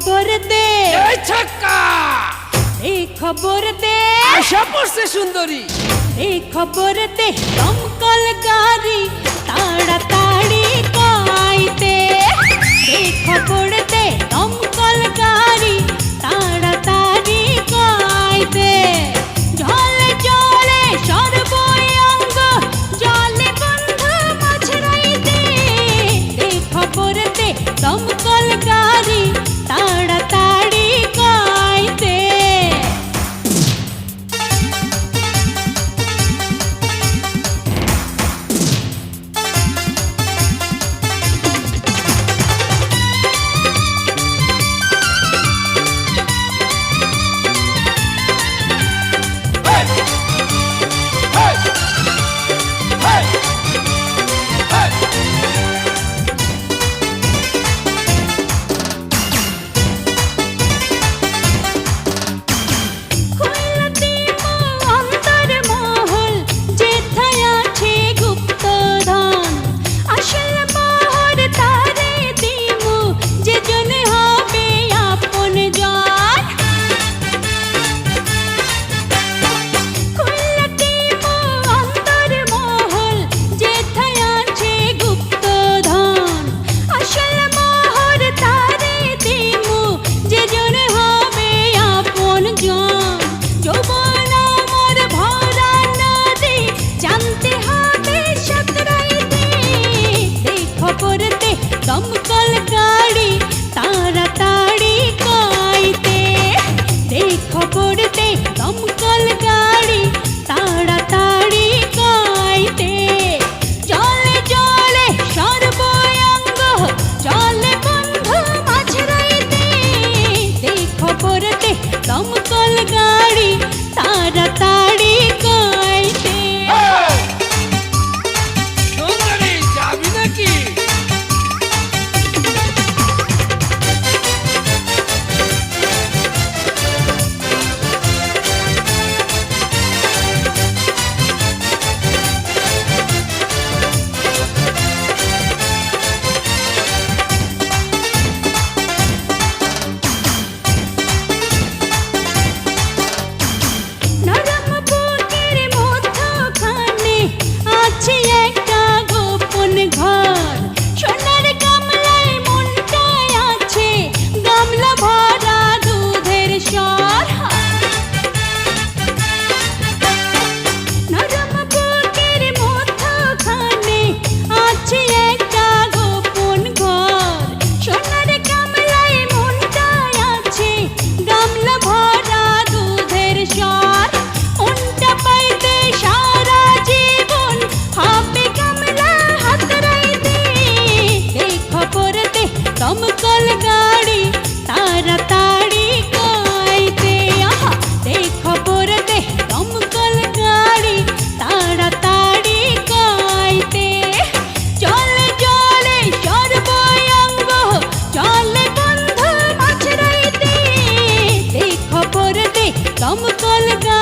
খবর দে এই ছক্কা এই খবর দে আশা পড়ছে সুন্দরী এই খবর দে দমকল গাড়ি তাড়াতাড়ি কইতে এই খবর দে দমকল গাড়ি তাড়াতাড়ি কইতে জলে জলে সর্বঙ্গ জলে বন্ধ মাঝরাইতে এই খবর দে দমকল গাড়ি তাড়াতাড়ি কইতে দমকল গাড়ি তাড়াতাড়ি কইতে দেখ খবর দে দমকল গাড়ি তাড়াতাড়ি কইতে জলে জলে সর্বঙ্গ জলে বন্ধ মাঝরাইতে দেখ খবর দে দমকল গাড়ি তাড়াতাড়ি কইতে সুন্দরী যাবি নাকি দমকল গাড়ি তাড়াতাড়ি কইতে দেখ খবর দে দমকল গাড়ি তাড়াতাড়ি কইতে জলে জলে সর্বঙ্গ জলে বন্ধ মাঝরাইতে দেখ খবর দে দমকল গাড়ি